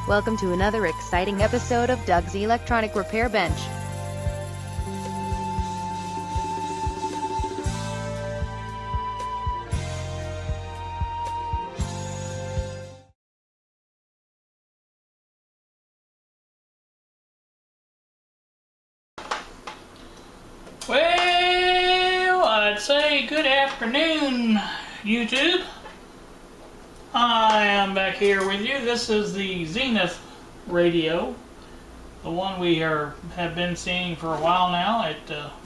Welcome to another exciting episode of Doug's Electronic Repair Bench. Well, I'd say good afternoon, YouTube. I am back here with you. This is the Zenith radio, the one we have been seeing for a while now.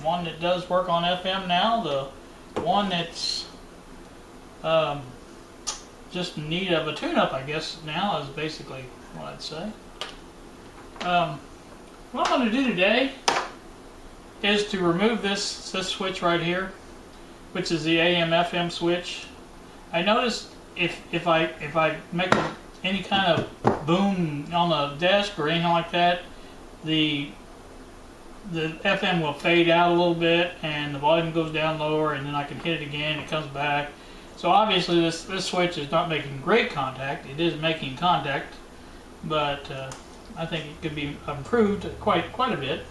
One that does work on FM now. The one that's just in need of a tune-up, I guess, now is basically what I'd say. What I'm going to do today is to remove this switch right here, which is the AM/FM switch. I noticed if I make any kind of boom on the desk or anything like that, the FM will fade out a little bit and the volume goes down lower, and then I can hit it again, it comes back. So obviously this switch is not making great contact. It is making contact, but I think it could be improved quite a bit.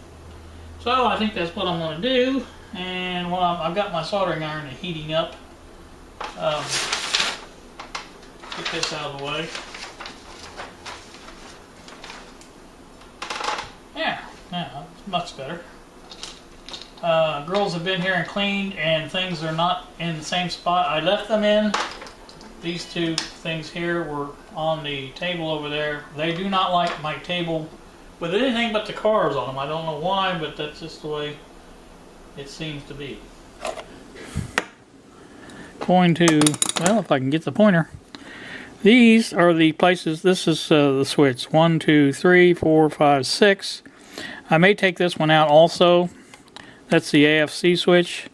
So I think that's what I'm going to do, and while I've got my soldering iron heating up, get this out of the way. Yeah, it's much better. Girls have been here and cleaned, and things are not in the same spot I left them in. These two things here were on the table over there. They do not like my table with anything but the cars on them. I don't know why, but that's just the way it seems to be. Going to, well, if I can get the pointer. These are the places. This is the switch. 1, 2, 3, 4, 5, 6. I may take this one out also. That's the AFC switch.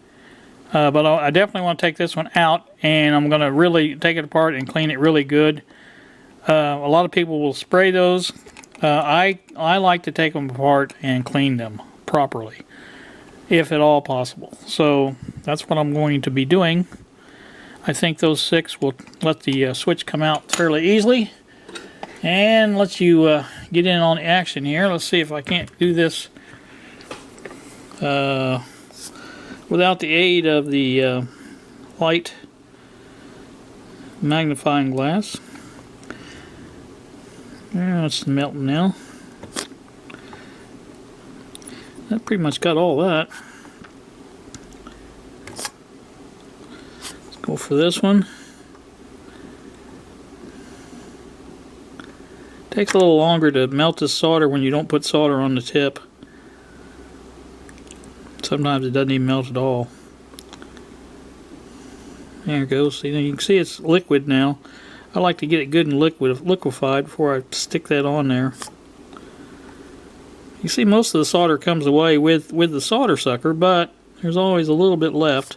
But I definitely want to take this one out, and I'm going to really take it apart and clean it really good. A lot of people will spray those. I like to take them apart and clean them properly, if at all possible. So that's what I'm going to be doing. I think those 6 will let the switch come out fairly easily and let you get in on the action here. Let's see if I can't do this without the aid of the light magnifying glass. Yeah, it's melting now. That pretty much got all that. Let's go for this one. Takes a little longer to melt the solder when you don't put solder on the tip. Sometimes it doesn't even melt at all. There it goes. See, you can see it's liquid now. I like to get it good and liquefied before I stick that on there. You see, most of the solder comes away with the solder sucker, but there's always a little bit left.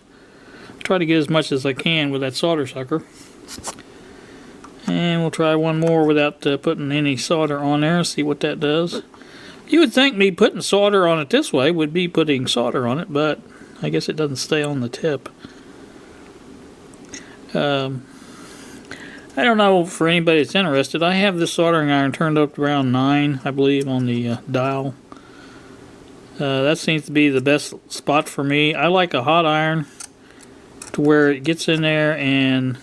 I try to get as much as I can with that solder sucker. And we'll try one more without putting any solder on there, see what that does. You would think me putting solder on it this way would be putting solder on it, but I guess it doesn't stay on the tip. I don't know, for anybody that's interested, I have this soldering iron turned up to around 9, I believe, on the dial. That seems to be the best spot for me. I like a hot iron to where it gets in there and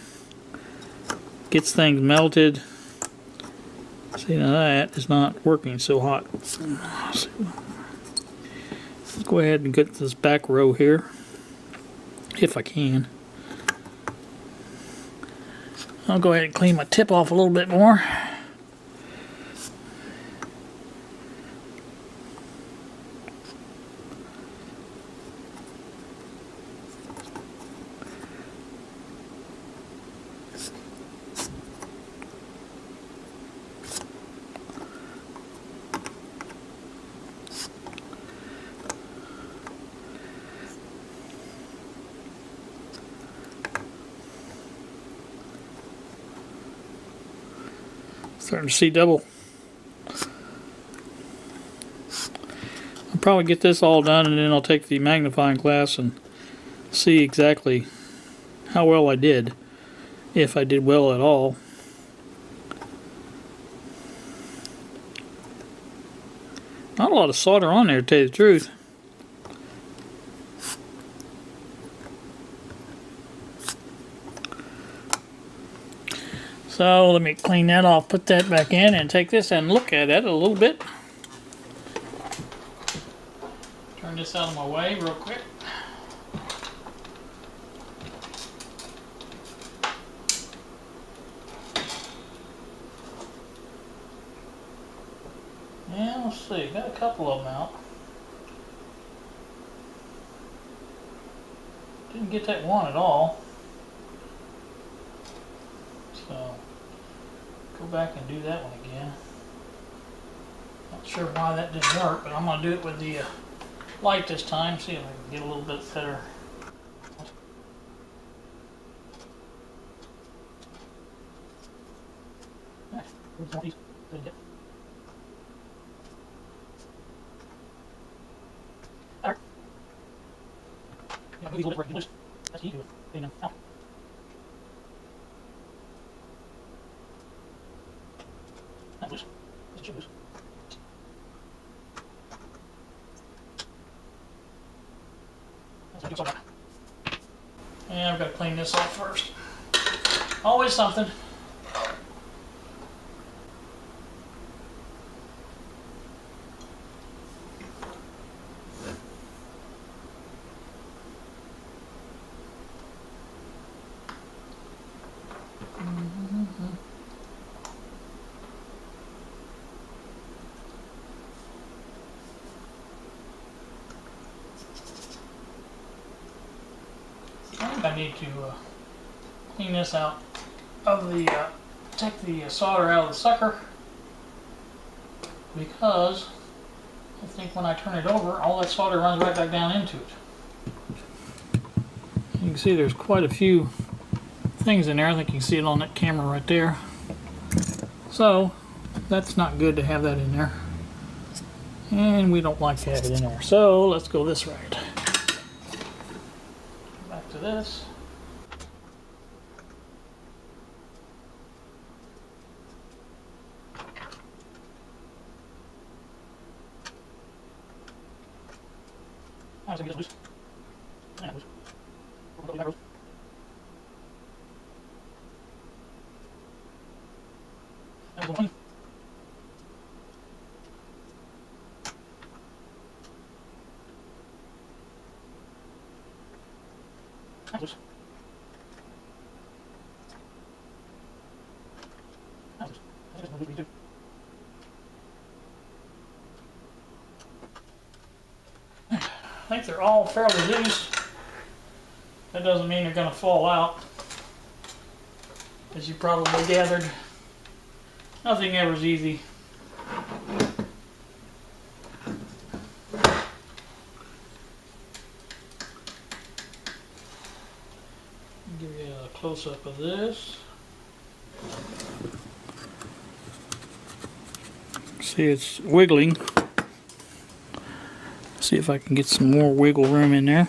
gets things melted. See, now that is not working so hot. Let's go ahead and get this back row here, if I can. I'll go ahead and clean my tip off a little bit more. Starting to see double. I'll probably get this all done, and then I'll take the magnifying glass and see exactly how well I did, if I did well at all. Not a lot of solder on there, to tell you the truth. So let me clean that off, put that back in, and take this and look at it a little bit. Turn this out of my way real quick. Yeah, let's see, got a couple of them out. Didn't get that one at all. So, go back and do that one again. Not sure why that didn't work, but I'm going to do it with the light this time, see if I can get a little bit better. Yeah, I've got to clean this off first. Always something. I need to clean this out of the, take the solder out of the sucker, because I think when I turn it over, all that solder runs right back down into it. You can see there's quite a few things in there. I think you can see it on that camera right there. So that's not good to have that in there, and we don't like to have it in there. So let's go this route. Back to this. I think they're all fairly loose. That doesn't mean they're going to fall out. As you probably gathered, nothing ever is easy. Give you a close-up of this. See, it's wiggling. See if I can get some more wiggle room in there.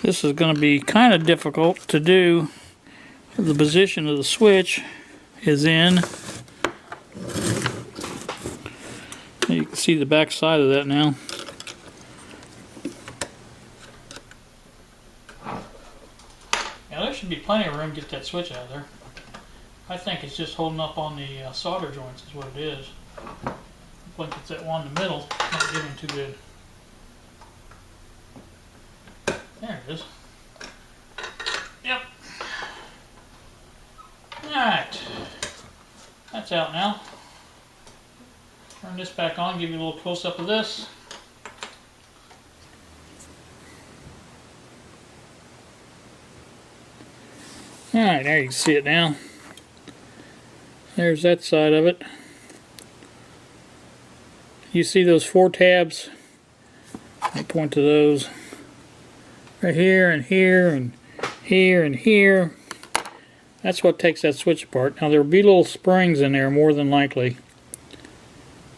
This is going to be kind of difficult to do. The position of the switch is in. You can see the back side of that now. Now there should be plenty of room to get that switch out of there. I think it's just holding up on the solder joints is what it is. I think it's that one in the middle, not giving too good. There it is. Yep. Alright. That's out now. Turn this back on, give you a little close-up of this. Alright, there you can see it now. There's that side of it. You see those 4 tabs? I point to those. Right here and here and here and here. That's what takes that switch apart. Now there'll be little springs in there more than likely.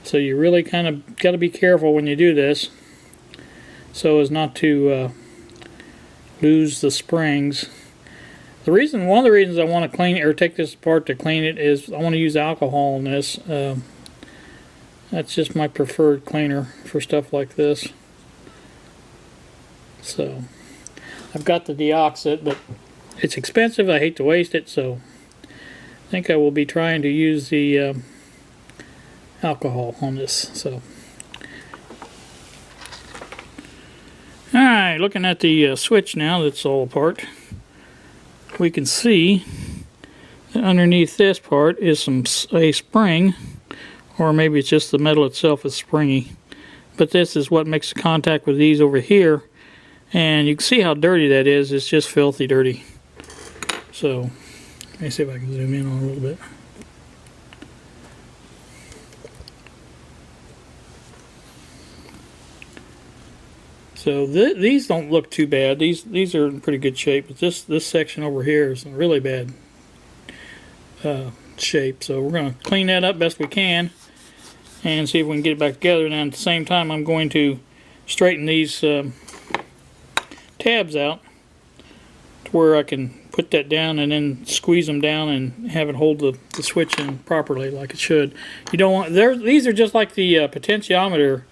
So you really kind of got to be careful when you do this, so as not to lose the springs. One of the reasons I want to clean it or take this apart to clean it is I want to use alcohol in this. That's just my preferred cleaner for stuff like this. So I've got the deoxit, but it's expensive. I hate to waste it, so I think I will be trying to use the alcohol on this. So, all right, looking at the switch now that's all apart, we can see that underneath this part is a spring, or maybe it's just the metal itself is springy. But this is what makes contact with these over here, and you can see how dirty that is. It's just filthy dirty. So let me see if I can zoom in on it a little bit. So these don't look too bad. These are in pretty good shape, but this section over here is in really bad shape. So we're going to clean that up best we can and see if we can get it back together. And at the same time, I'm going to straighten these tabs out to where I can put that down and then squeeze them down and have it hold the switch in properly like it should. You don't want these are just like the potentiometer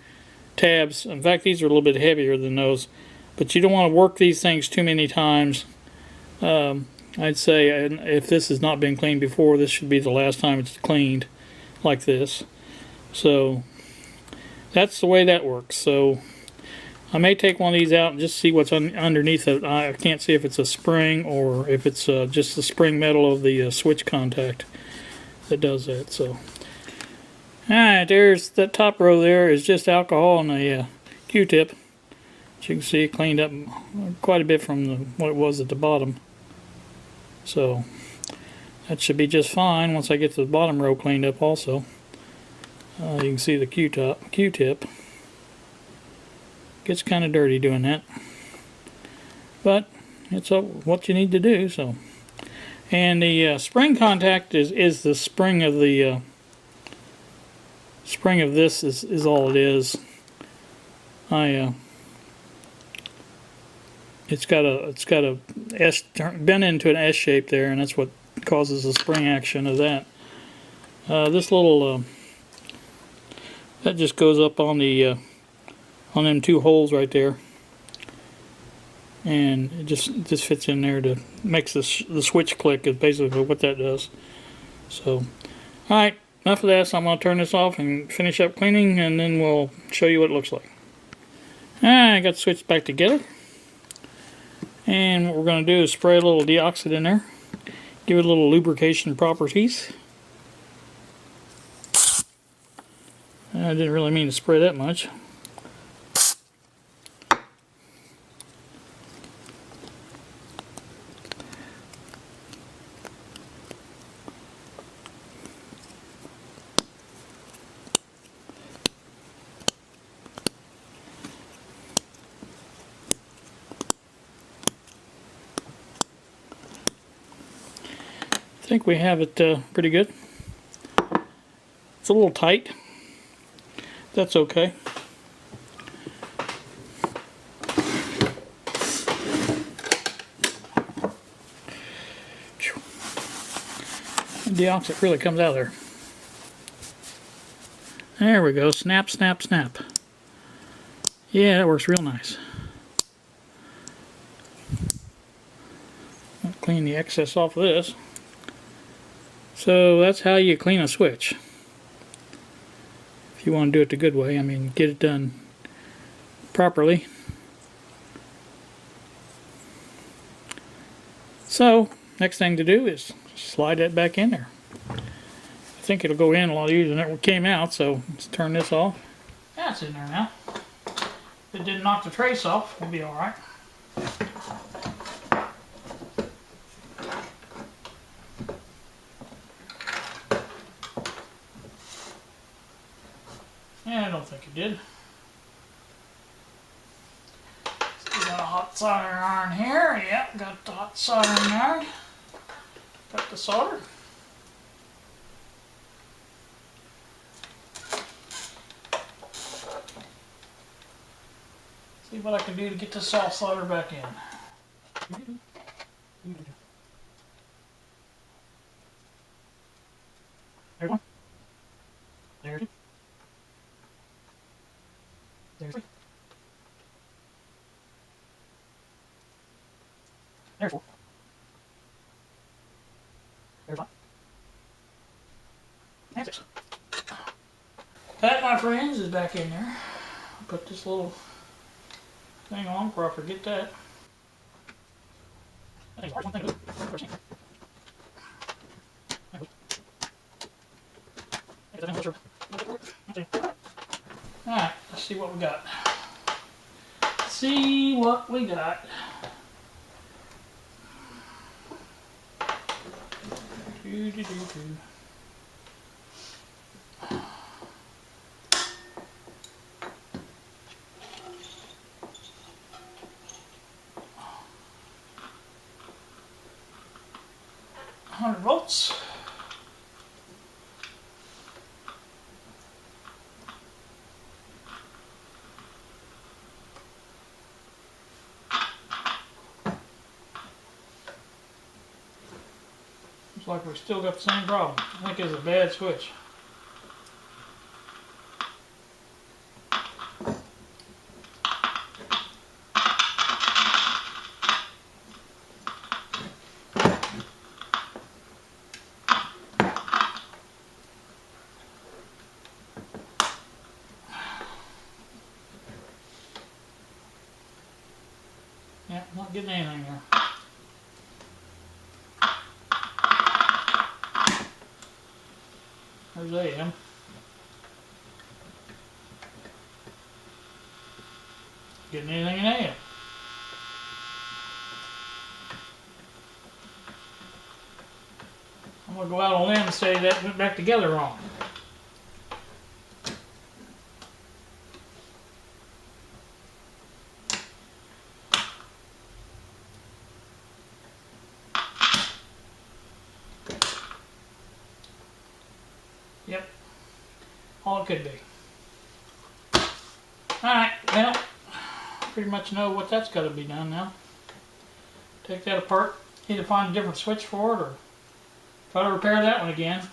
tabs. In fact, these are a little bit heavier than those, but you don't want to work these things too many times. I'd say if this has not been cleaned before, this should be the last time it's cleaned like this. So that's the way that works. So I may take one of these out and just see what's underneath it. I can't see if it's a spring or if it's just the spring metal of the switch contact that does that. So alright, there's that top row there is just alcohol and a Q-tip. As you can see, it cleaned up quite a bit from what it was at the bottom. So that should be just fine once I get the bottom row cleaned up also. You can see the Q-tip. Gets kind of dirty doing that. But it's what you need to do. So, and the spring contact is the spring of the spring of this is all it is. It's got a S bent into an S shape there, and that's what causes the spring action of that. This little that just goes up on the on them two holes right there, and it just fits in there to makes the switch click is basically what that does. So, all right. Enough of that, so I'm going to turn this off and finish up cleaning, and then we'll show you what it looks like. Alright, I got the switch back together. And what we're going to do is spray a little deoxit in there. Give it a little lubrication properties. I didn't really mean to spray that much. I think we have it pretty good. It's a little tight. That's okay. The deoxit really comes out of there. There we go. Snap, snap, snap. Yeah, that works real nice. I'll clean the excess off of this. So that's how you clean a switch. If you want to do it the good way, I mean, get it done properly. So, next thing to do is slide that back in there. I think it'll go in a lot easier than it came out, so let's turn this off. That's in there now. If it didn't knock the trace off, we'll be alright. Yeah, I don't think it did. So we got a hot soldering iron here. Yep, got the hot soldering iron. Got the solder. See what I can do to get the soft solder back in. There's 4. There's 5. And 6. That, my friends, is back in there. I'll put this little thing on before I forget that. Alright, let's see what we got. See what we got. Do, do, do, do. Volts. Looks like we still got the same problem. I think it's a bad switch. Yeah, not getting anything there. There's AM. Getting anything in AM. I'm going to go out on limb and say that went back together wrong. Yep, all it could be. Alright, well, pretty much know what that's got to be done now. Take that apart, either find a different switch for it or try to repair that one again.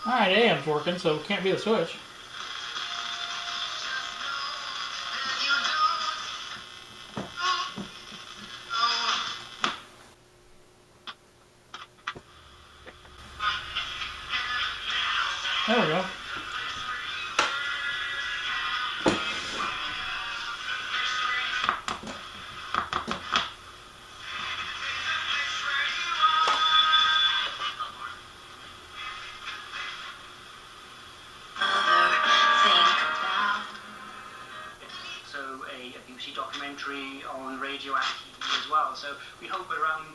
Alright, AM's working, so it can't be the switch. There we go. Documentary on radioactivity as well, so we hope around the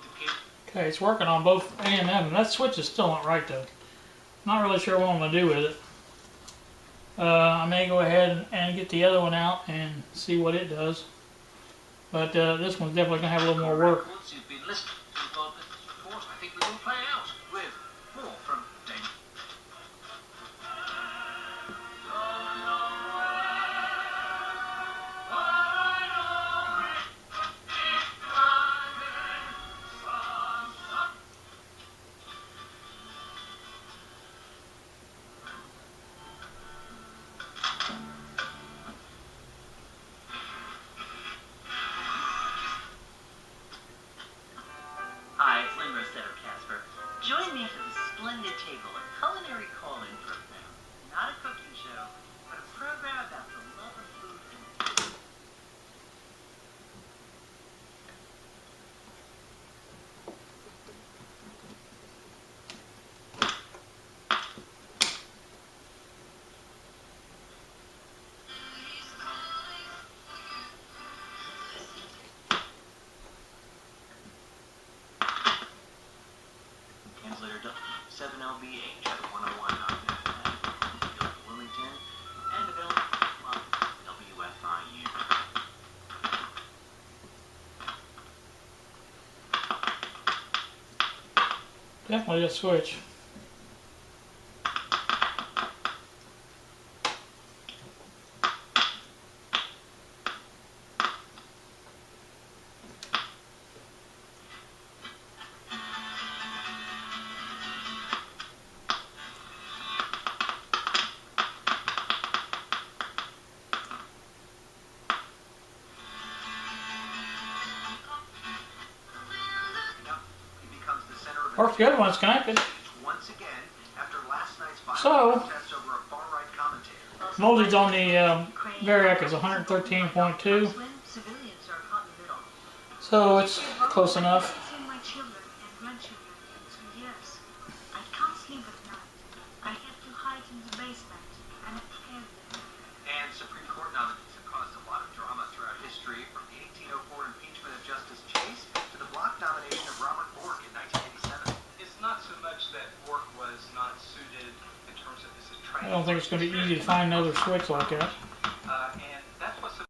Okay, it's working on both A and M. That switch is still not right though. Not really sure what I'm going to do with it. I may go ahead and get the other one out and see what it does. But this one's definitely going to have a little more work. You've been listening to the reports. I think we will play out with more from Dave. Join me at the splendid table, a culinary call-in program. Not a cooking show, but a program about the love of food and translator 7LBH at 101 Wilmington and available on WFIU. Definitely a switch. Works good when it's connected. Once again, after last night's violent So, protest over a far-right commentator. voltage on the Variac is 113.2. Civilians are caught in the middle. So it's close enough. Seen my children and grandchildren for years. I can't sleep at night. I have to hide in the basement and prepare them. And Supreme Court nominees have caused a lot of drama throughout history, from the 1804 impeachment of Justice Chase to the block nomination of Robert Bork in 1987. It's not so much that Bork was not suited in terms of his training. I don't think it's going to be easy to find another switch like that. And that's what's so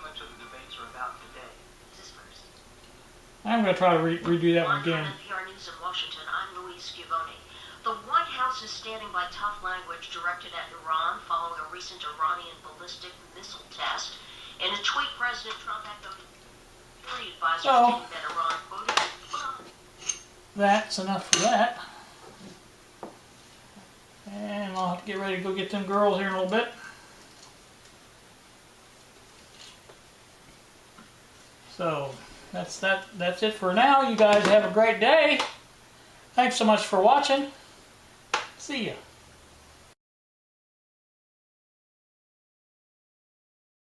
much of the debates are about today. This first. I'm going to try to redo that one Live again. from NPR News in Washington, I'm Louise Schiavone. The White House is standing by tough language directed at Iran following a recent Iranian ballistic missile test. In a tweet, President Trump echoed security advisors So, stating that Iran quoted. that's enough for that. And I'll have to get ready to go get them girls here in a little bit. So, that's it for now. You guys have a great day. Thanks so much for watching. See ya.